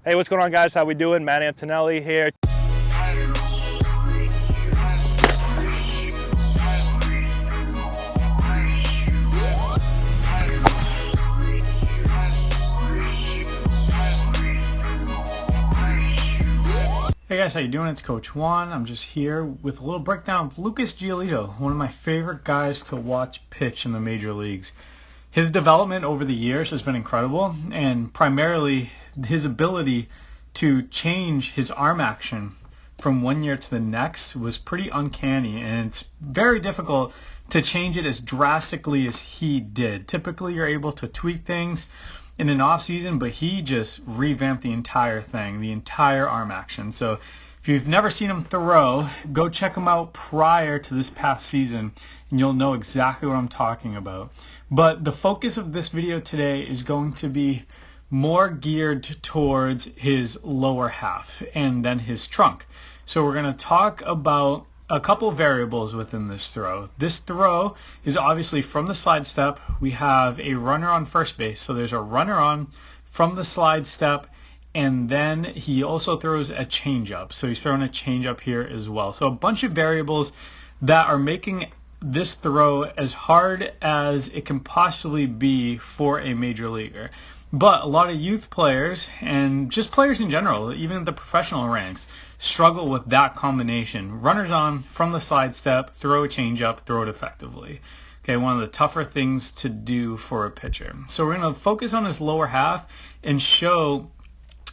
Hey, what's going on, guys? How we doing? Matt Antonelli here. Hey guys, how you doing? It's Coach Juan. I'm just here with a little breakdown of Lucas Giolito, one of my favorite guys to watch pitch in the major leagues. His development over the years has been incredible, and primarily his ability to change his arm action from one year to the next was pretty uncanny, and it's very difficult to change it as drastically as he did. Typically, you're able to tweak things in an off season, but he just revamped the entire thing, the entire arm action. So if you've never seen him throw, go check him out prior to this past season and you'll know exactly what I'm talking about. But the focus of this video today is going to be more geared towards his lower half and then his trunk. So we're going to talk about a couple variables within this throw. This throw is obviously from the slide step. We have a runner on first base. So there's a runner on from the slide step, and then he also throws a changeup. So he's throwing a changeup here as well. So a bunch of variables that are making this throw as hard as it can possibly be for a major leaguer. But a lot of youth players and just players in general, even the professional ranks, struggle with that combination. Runners on from the slide step, throw a changeup, throw it effectively. Okay, one of the tougher things to do for a pitcher. So we're going to focus on his lower half and show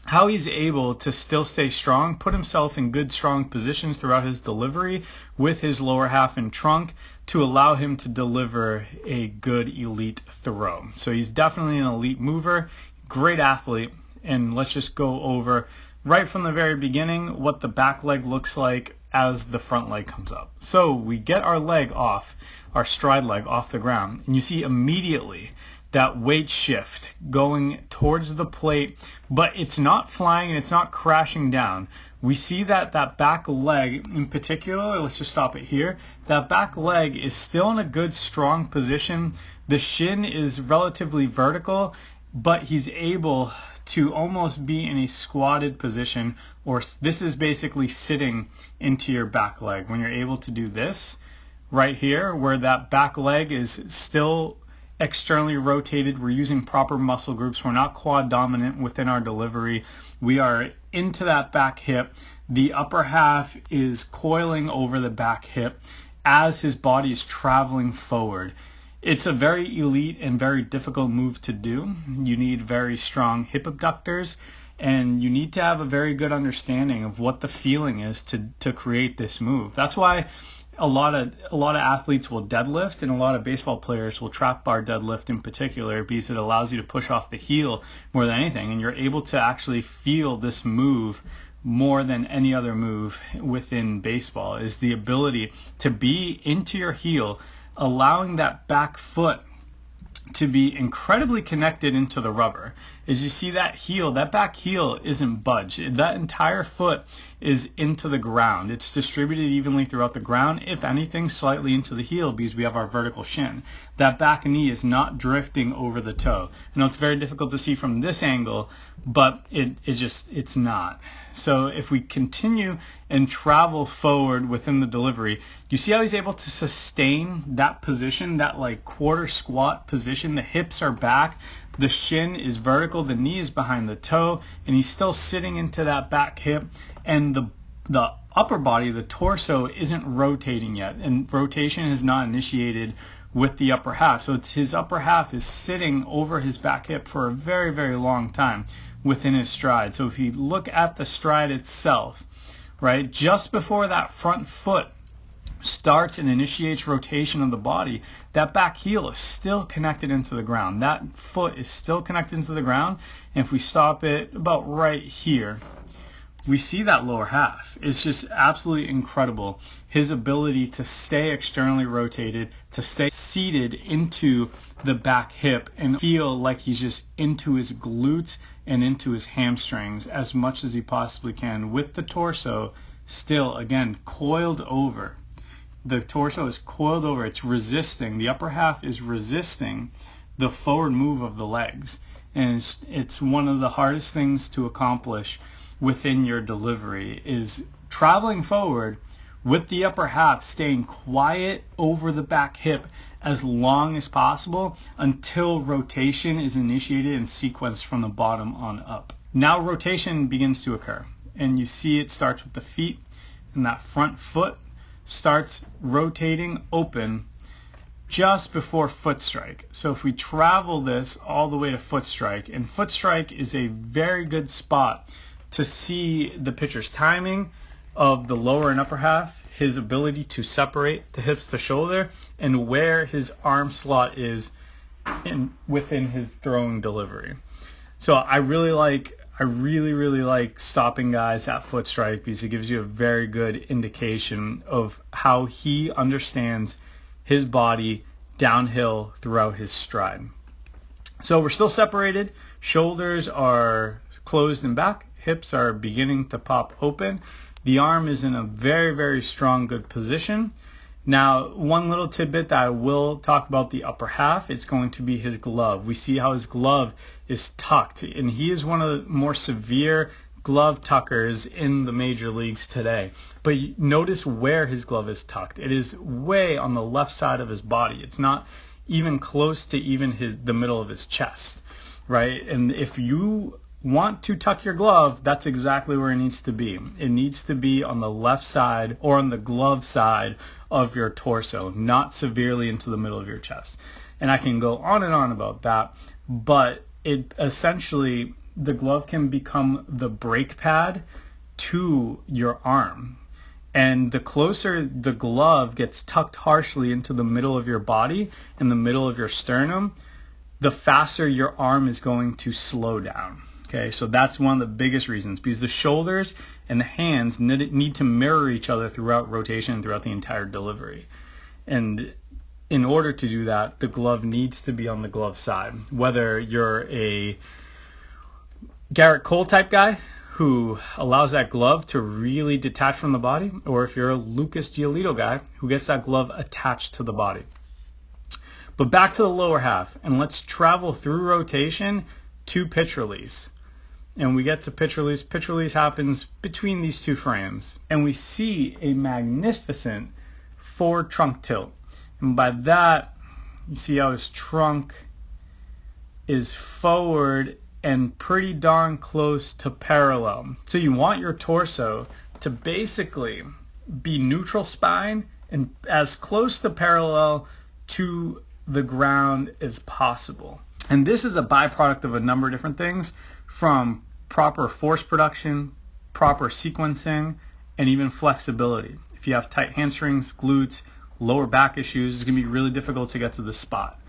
how he's able to still stay strong, put himself in good, strong positions throughout his delivery with his lower half and trunk to allow him to deliver a good elite throw. So he's definitely an elite mover, great athlete, and let's just go over right from the very beginning what the back leg looks like as the front leg comes up. So we get our leg off, our stride leg off the ground, and you see immediately that weight shift going towards the plate, but it's not flying and it's not crashing down. We see that back leg in particular, let's just stop it here, that back leg is still in a good strong position. The shin is relatively vertical, but he's able to almost be in a squatted position, or this is basically sitting into your back leg. When you're able to do this right here, where that back leg is still externally rotated, we're using proper muscle groups, we're not quad dominant within our delivery, we are into that back hip, the upper half is coiling over the back hip as his body is traveling forward. It's a very elite and very difficult move to do. You need very strong hip abductors, and you need to have a very good understanding of what the feeling is to create this move. That's why a lot of athletes will deadlift, and a lot of baseball players will trap bar deadlift in particular, because it allows you to push off the heel more than anything, and you're able to actually feel this move more than any other move within baseball, is the ability to be into your heel, allowing that back foot to be incredibly connected into the rubber. As you see that heel, that back heel isn't budged. That entire foot is into the ground. It's distributed evenly throughout the ground, if anything slightly into the heel, because we have our vertical shin. That back knee is not drifting over the toe. I know it's very difficult to see from this angle, but it's not. So if we continue and travel forward within the delivery, you see how he's able to sustain that position, that like quarter squat position? The hips are back, the shin is vertical, the knee is behind the toe, and he's still sitting into that back hip, and the upper body, the torso, isn't rotating yet, and rotation has not initiated with the upper half. So his upper half is sitting over his back hip for a very, very long time within his stride. So if you look at the stride itself, right, just before that front foot starts and initiates rotation of the body, that back heel is still connected into the ground. That foot is still connected into the ground. And if we stop it about right here, we see that lower half. It's just absolutely incredible. His ability to stay externally rotated, to stay seated into the back hip and feel like he's just into his glutes and into his hamstrings as much as he possibly can, with the torso still, again, coiled over. The torso is coiled over. It's resisting. The upper half is resisting the forward move of the legs. and it's one of the hardest things to accomplish within your delivery, is traveling forward with the upper half staying quiet over the back hip as long as possible until rotation is initiated and sequenced from the bottom on up. Now rotation begins to occur, and you see it starts with the feet, and that front foot starts rotating open just before foot strike. So if we travel this all the way to foot strike, and foot strike is a very good spot to see the pitcher's timing of the lower and upper half, his ability to separate the hips to shoulder, and where his arm slot is within his throwing delivery. So I really like stopping guys at foot strike, because it gives you a very good indication of how he understands his body downhill throughout his stride. So we're still separated. Shoulders are closed and back. Hips are beginning to pop open. The arm is in a very, very strong, good position. Now, one little tidbit that I will talk about the upper half, it's going to be his glove. We see how his glove is tucked, and he is one of the more severe glove tuckers in the major leagues today. But notice where his glove is tucked. It is way on the left side of his body. It's not even close to even the middle of his chest, right? And if you want to tuck your glove, that's exactly where it needs to be. It needs to be on the left side or on the glove side of your torso, not severely into the middle of your chest. And I can go on and on about that, but it essentially, the glove can become the brake pad to your arm. And the closer the glove gets tucked harshly into the middle of your body, in the middle of your sternum, the faster your arm is going to slow down. Okay, so that's one of the biggest reasons, because the shoulders and the hands need to mirror each other throughout rotation, throughout the entire delivery. And in order to do that, the glove needs to be on the glove side. Whether you're a Garrett Cole type guy who allows that glove to really detach from the body, or if you're a Lucas Giolito guy who gets that glove attached to the body. But back to the lower half, and let's travel through rotation to pitch release. And we get to pitch release. Pitch release happens between these two frames, and we see a magnificent forward trunk tilt. And by that, you see how his trunk is forward and pretty darn close to parallel. So you want your torso to basically be neutral spine and as close to parallel to the ground as possible. And this is a byproduct of a number of different things, from proper force production, proper sequencing, and even flexibility. If you have tight hamstrings, glutes, lower back issues, it's going to be really difficult to get to this spot.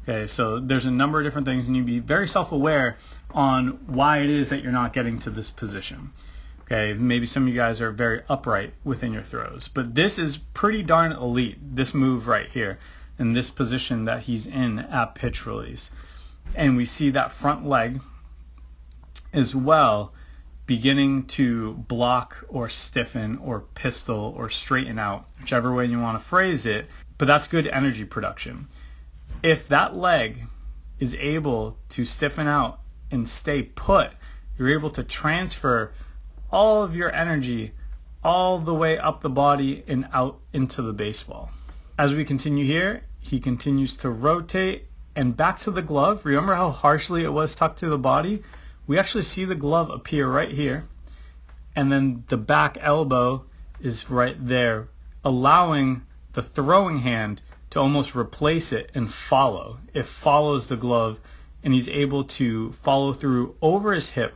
Okay, so there's a number of different things, and you be very self-aware on why it is that you're not getting to this position. Okay, maybe some of you guys are very upright within your throws, but this is pretty darn elite, this move right here, in this position that he's in at pitch release. And we see that front leg as well beginning to block or stiffen or pistol or straighten out, whichever way you want to phrase it, but that's good energy production. If that leg is able to stiffen out and stay put, you're able to transfer all of your energy all the way up the body and out into the baseball. As we continue here, he continues to rotate and back to the glove. Remember how harshly it was tucked to the body? We actually see the glove appear right here, and then the back elbow is right there, allowing the throwing hand to almost replace it and follow. It follows the glove, and he's able to follow through over his hip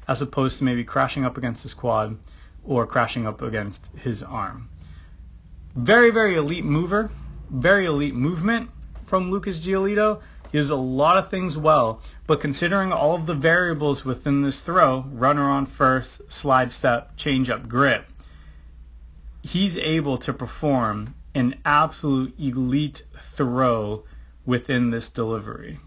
as opposed to maybe crashing up against his quad or crashing up against his arm. Very, very elite mover, very elite movement from Lucas Giolito. He does a lot of things well, but considering all of the variables within this throw, runner on first, slide step, change up, grip, he's able to perform an absolute elite throw within this delivery.